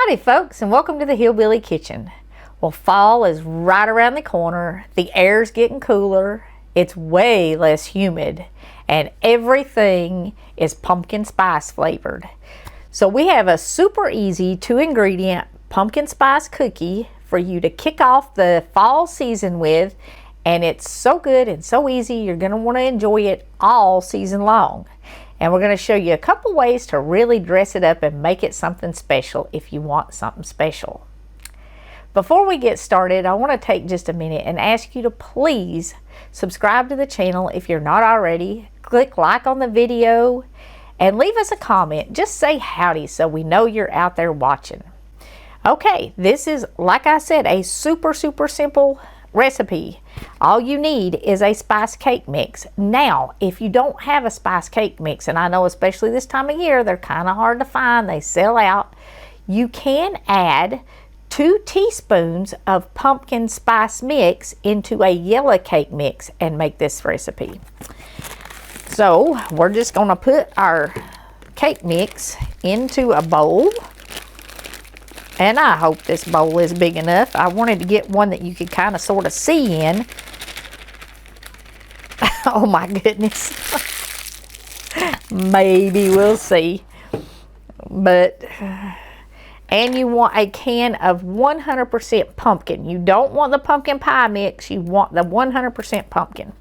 Howdy folks, and welcome to the Hillbilly Kitchen. Well, fall is right around the corner, the air's getting cooler, it's way less humid, and everything is pumpkin spice flavored. So we have a super easy 2-ingredient pumpkin spice cookie for you to kick off the fall season with, and it's so good and so easy, you're going to want to enjoy it all season long. And we're going to show you a couple ways to really dress it up and make it something special if you want something special. Before we get started, I want to take just a minute and ask you to please subscribe to the channel if you're not already. Click like on the video and leave us a comment. Just say howdy so we know you're out there watching. Okay, this is, like I said, a super simple recipe. All you need is a spice cake mix. Now, if you don't have a spice cake mix, and I know especially this time of year, they're kind of hard to find, they sell out, you can add 2 teaspoons of pumpkin spice mix into a yellow cake mix and make this recipe. So, we're just going to put our cake mix into a bowl. And I hope this bowl is big enough. I wanted to get one that you could kind of sort of see in. Oh my goodness. Maybe we'll see. But, and you want a can of 100% pumpkin. You don't want the pumpkin pie mix. You want the 100% pumpkin.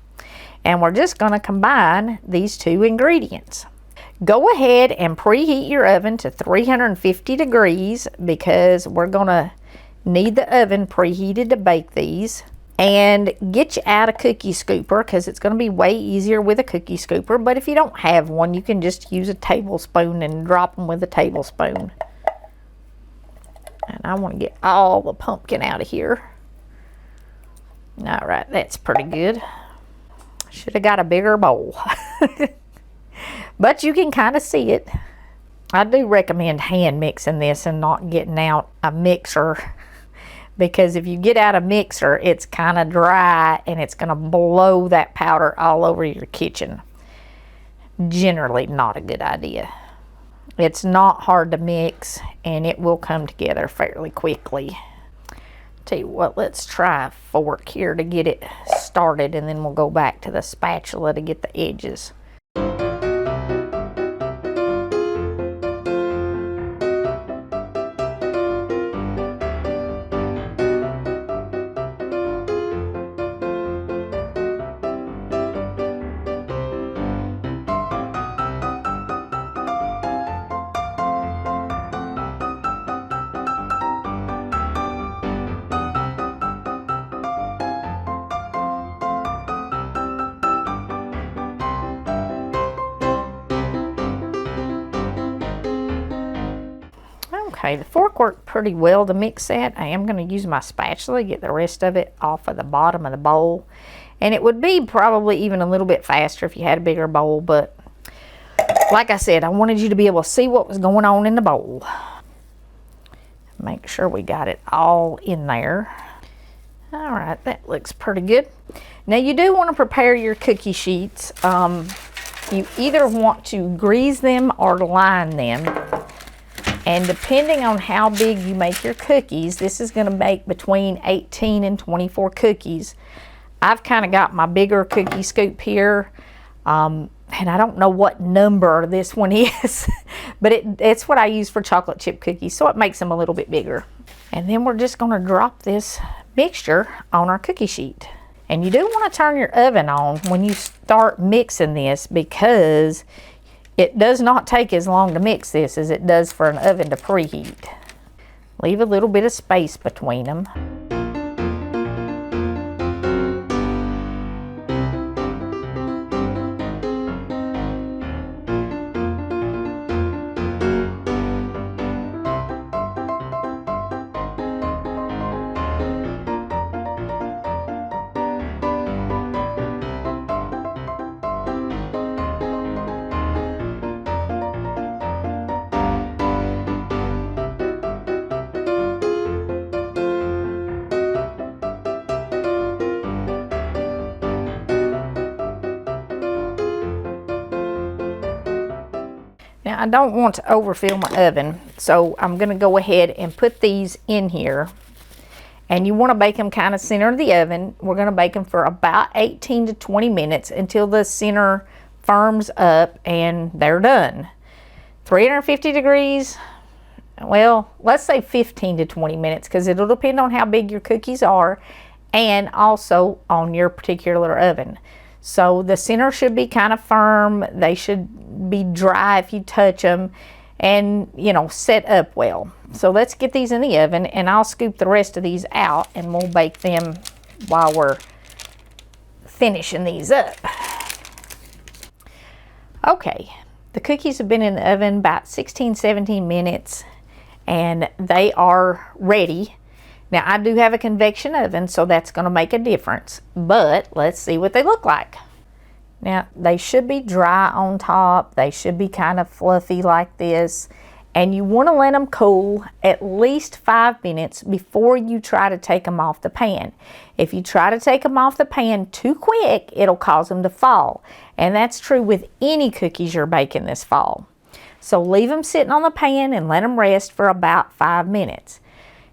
And we're just going to combine these 2 ingredients. Go ahead and preheat your oven to 350 degrees because we're going to need the oven preheated to bake these. And get you out a cookie scooper because it's going to be way easier with a cookie scooper. But if you don't have one, you can just use a tablespoon and drop them with a tablespoon. And I want to get all the pumpkin out of here. All right, that's pretty good. Should have got a bigger bowl. But you can kind of see it. I do recommend hand mixing this and not getting out a mixer, because if you get out a mixer, it's kind of dry and it's going to blow that powder all over your kitchen. Generally not a good idea. It's not hard to mix and it will come together fairly quickly. Tell you what, let's try a fork here to get it started, and then we'll go back to the spatula to get the edges. Okay, the fork worked pretty well to mix that. I am going to use my spatula to get the rest of it off of the bottom of the bowl. And it would be probably even a little bit faster if you had a bigger bowl, but like I said, I wanted you to be able to see what was going on in the bowl. Make sure we got it all in there. All right, that looks pretty good. Now you do want to prepare your cookie sheets. You either want to grease them or line them. And depending on how big you make your cookies, this is going to make between 18 and 24 cookies. I've kind of got my bigger cookie scoop here. And I don't know what number this one is. But it's what I use for chocolate chip cookies. So it makes them a little bit bigger. And then we're just going to drop this mixture on our cookie sheet. And you do want to turn your oven on when you start mixing this, because it does not take as long to mix this as it does for an oven to preheat. Leave a little bit of space between them. Now I don't want to overfill my oven, so I'm going to go ahead and put these in here. And you want to bake them kind of center of the oven. We're going to bake them for about 18 to 20 minutes until the center firms up and they're done. 350 degrees, well, let's say 15 to 20 minutes because it'll depend on how big your cookies are and also on your particular oven. So the center should be kind of firm. They should be dry if you touch them and, you know, set up well. So let's get these in the oven and I'll scoop the rest of these out and we'll bake them while we're finishing these up. Okay, the cookies have been in the oven about 16-17 minutes and they are ready. Now I do have a convection oven, so that's going to make a difference, but let's see what they look like. Now they should be dry on top. They should be kind of fluffy like this, and you want to let them cool at least 5 minutes before you try to take them off the pan. If you try to take them off the pan too quick, it'll cause them to fall, and that's true with any cookies you're baking this fall. So leave them sitting on the pan and let them rest for about 5 minutes.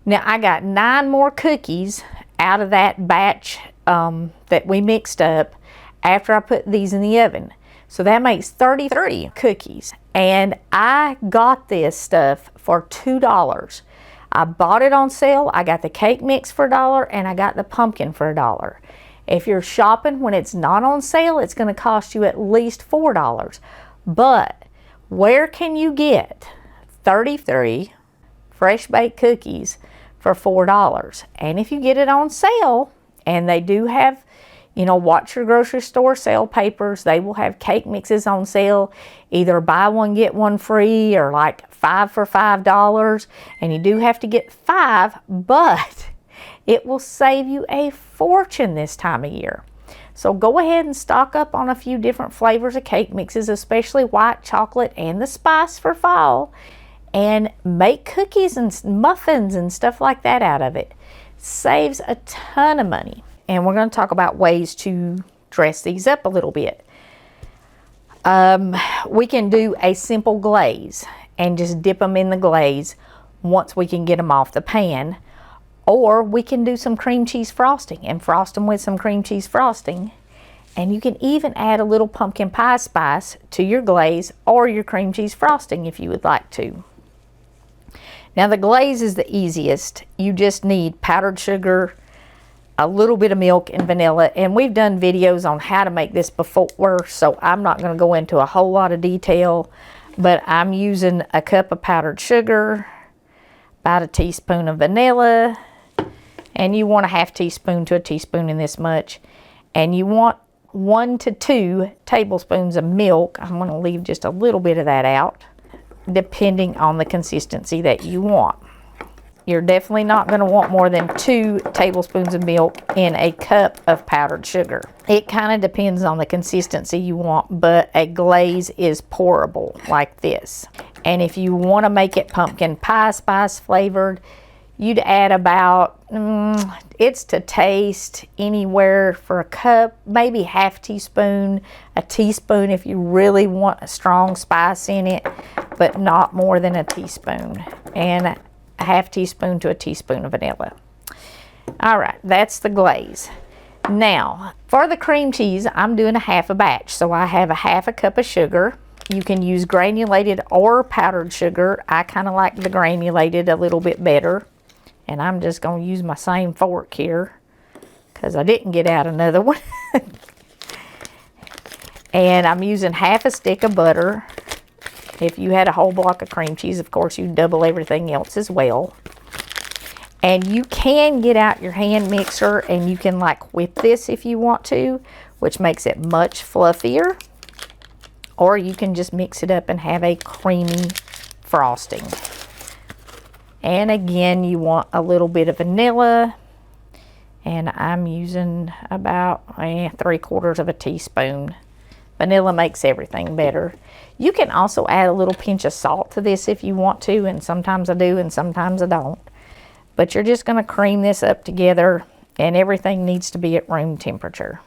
Now I got 9 more cookies out of that batch that we mixed up after I put these in the oven. So that makes 33 cookies. And I got this stuff for $2. I bought it on sale. I got the cake mix for $1 and I got the pumpkin for $1. If you're shopping when it's not on sale, it's going to cost you at least $4. But where can you get 33 fresh baked cookies for $4? And if you get it on sale, and they do have, you know, watch your grocery store sale papers, they will have cake mixes on sale, either buy one get one free or like 5 for $5, and you do have to get 5, but it will save you a fortune this time of year. So go ahead and stock up on a few different flavors of cake mixes, especially white chocolate and the spice for fall, and make cookies and muffins and stuff like that out of it. Saves a ton of money. And we're going to talk about ways to dress these up a little bit. We can do a simple glaze and just dip them in the glaze once we can get them off the pan. Or we can do some cream cheese frosting and frost them with some cream cheese frosting. And you can even add a little pumpkin pie spice to your glaze or your cream cheese frosting if you would like to. Now the glaze is the easiest. You just need powdered sugar, a little bit of milk and vanilla, and we've done videos on how to make this before, so I'm not going to go into a whole lot of detail, but I'm using a cup of powdered sugar, about a teaspoon of vanilla, and you want a half teaspoon to a teaspoon in this much, and you want 1 to 2 tablespoons of milk. I'm going to leave just a little bit of that out, depending on the consistency that you want. You're definitely not going to want more than 2 tablespoons of milk in a cup of powdered sugar. It kind of depends on the consistency you want, but a glaze is pourable like this. And if you want to make it pumpkin pie spice flavored, you'd add about, it's to taste, anywhere for a cup, maybe half teaspoon, a teaspoon if you really want a strong spice in it, but not more than a teaspoon. And a half teaspoon to a teaspoon of vanilla. All right, that's the glaze. Now, for the cream cheese, I'm doing a half a batch. So I have a half a cup of sugar. You can use granulated or powdered sugar. I kind of like the granulated a little bit better. And I'm just going to use my same fork here because I didn't get out another one. And I'm using half a stick of butter. If you had a whole block of cream cheese, of course, you double everything else as well. And you can get out your hand mixer and you can like whip this if you want to, which makes it much fluffier. Or you can just mix it up and have a creamy frosting. And again, you want a little bit of vanilla. And I'm using about 3/4 of a teaspoon. Vanilla makes everything better. You can also add a little pinch of salt to this if you want to, and sometimes I do and sometimes I don't. But you're just going to cream this up together, and everything needs to be at room temperature.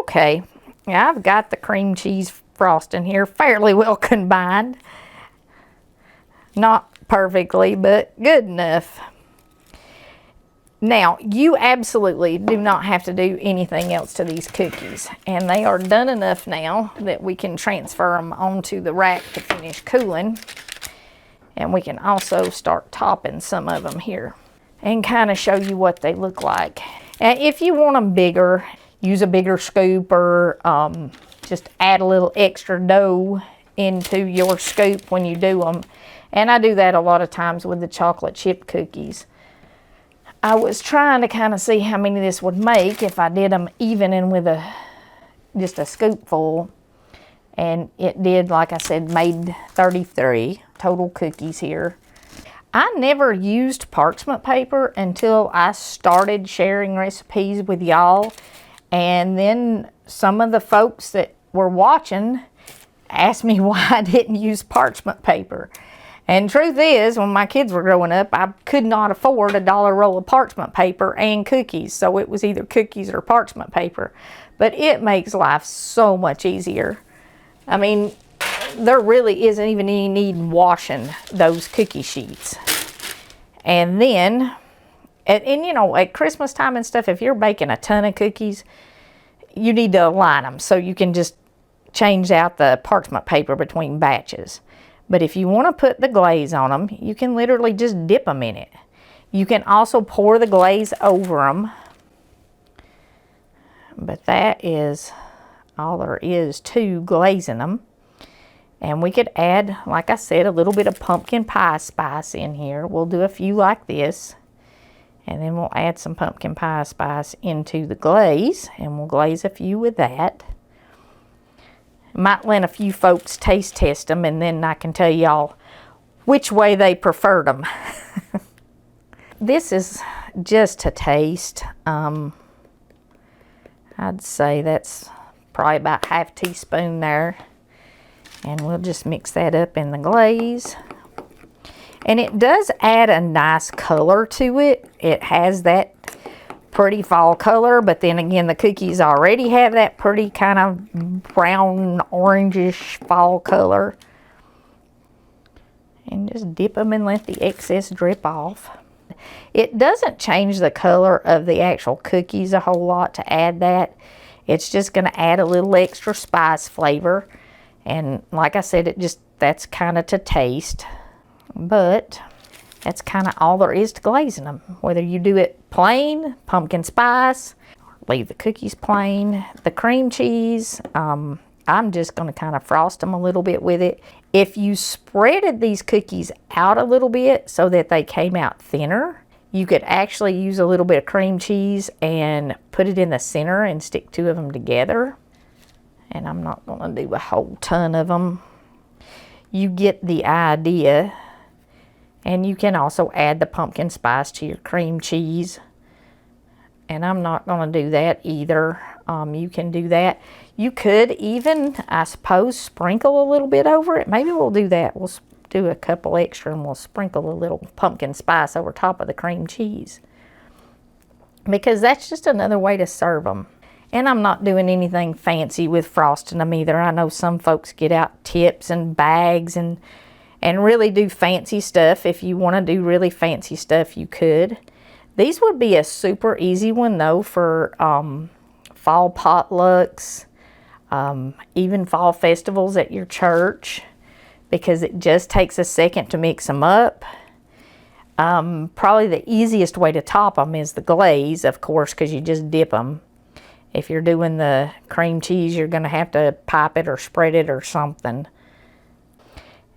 Okay, I've got the cream cheese frosting here fairly well combined. Not perfectly, but good enough. Now, you absolutely do not have to do anything else to these cookies, and they are done enough now that we can transfer them onto the rack to finish cooling. And we can also start topping some of them here and kind of show you what they look like. And if you want them bigger, use a bigger scoop, or just add a little extra dough into your scoop when you do them. And I do that a lot of times with the chocolate chip cookies. I was trying to kind of see how many this would make if I did them even and with just a scoopful. And it did, like I said, made 33 total cookies here. I never used parchment paper until I started sharing recipes with y'all. And then some of the folks that were watching asked me why I didn't use parchment paper. And truth is, when my kids were growing up, I could not afford a $1 roll of parchment paper and cookies. So it was either cookies or parchment paper. But it makes life so much easier. I mean, there really isn't even any need in washing those cookie sheets. And then, and you know, at Christmas time and stuff, if you're baking a ton of cookies, you need to align them so you can just change out the parchment paper between batches. But if you want to put the glaze on them, you can literally just dip them in it. You can also pour the glaze over them. But that is all there is to glazing them. And we could add, like I said, a little bit of pumpkin pie spice in here. We'll do a few like this. And then we'll add some pumpkin pie spice into the glaze. And we'll glaze a few with that. Might let a few folks taste test them, and then I can tell y'all which way they preferred them. This is just to taste. I'd say that's probably about half teaspoon there. And we'll just mix that up in the glaze. And it does add a nice color to it. It has that pretty fall color, but then again, the cookies already have that pretty kind of brown orangish fall color. And just dip them and let the excess drip off. It doesn't change the color of the actual cookies a whole lot to add that. It's just going to add a little extra spice flavor. And like I said, that's kind of to taste. But that's kind of all there is to glazing them. Whether you do it plain, pumpkin spice, leave the cookies plain. The cream cheese, I'm just going to kind of frost them a little bit with it. If you spreaded these cookies out a little bit so that they came out thinner, you could actually use a little bit of cream cheese and put it in the center and stick two of them together. And I'm not going to do a whole ton of them. You get the idea. And you can also add the pumpkin spice to your cream cheese. And I'm not going to do that either. You can do that. You could even, I suppose, sprinkle a little bit over it. Maybe we'll do that. We'll do a couple extra and we'll sprinkle a little pumpkin spice over top of the cream cheese. Because that's just another way to serve them. And I'm not doing anything fancy with frosting them either. I know some folks get out tips and bags and really do fancy stuff. If you want to do really fancy stuff, you could. These would be a super easy one though for fall potlucks, even fall festivals at your church, because it just takes a second to mix them up. Probably the easiest way to top them is the glaze, of course, because you just dip them. If you're doing the cream cheese, you're going to have to pipe it or spread it or something.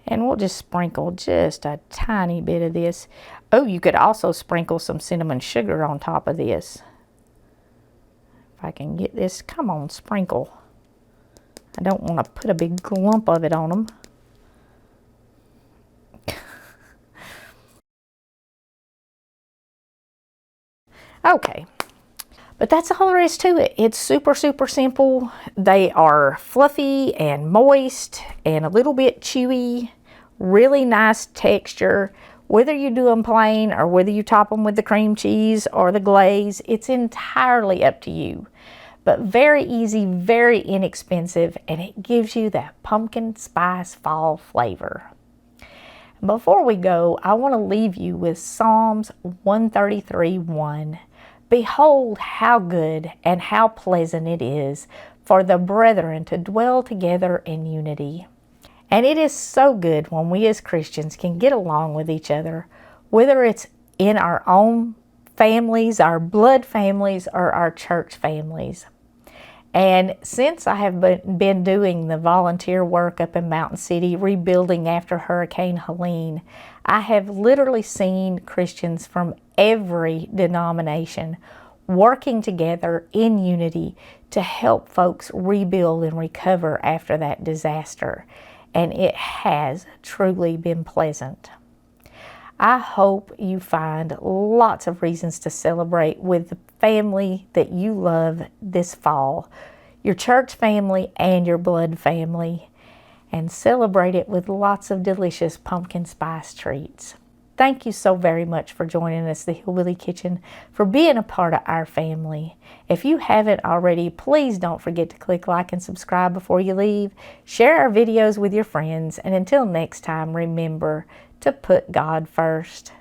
And we'll just sprinkle just a tiny bit of this. Oh, you could also sprinkle some cinnamon sugar on top of this. If I can get this, come on, sprinkle. I don't want to put a big lump of it on them. Okay. But that's all there is to it. It's super, super simple. They are fluffy and moist and a little bit chewy. Really nice texture. Whether you do them plain or whether you top them with the cream cheese or the glaze, it's entirely up to you. but very easy, very inexpensive, and it gives you that pumpkin spice fall flavor. Before we go, I want to leave you with Psalms 133:1. Behold how good and how pleasant it is for the brethren to dwell together in unity. And it is so good when we as Christians can get along with each other, whether it's in our own families, our blood families, or our church families. And since I have been doing the volunteer work up in Mountain City, rebuilding after Hurricane Helene, I have literally seen Christians from every denomination working together in unity to help folks rebuild and recover after that disaster. And it has truly been pleasant. I hope you find lots of reasons to celebrate with the family that you love this fall, your church family and your blood family, and celebrate it with lots of delicious pumpkin spice treats. Thank you so very much for joining us, the Hillbilly Kitchen, for being a part of our family. If you haven't already, please don't forget to click like and subscribe before you leave. Share our videos with your friends, and until next time, remember to put God first.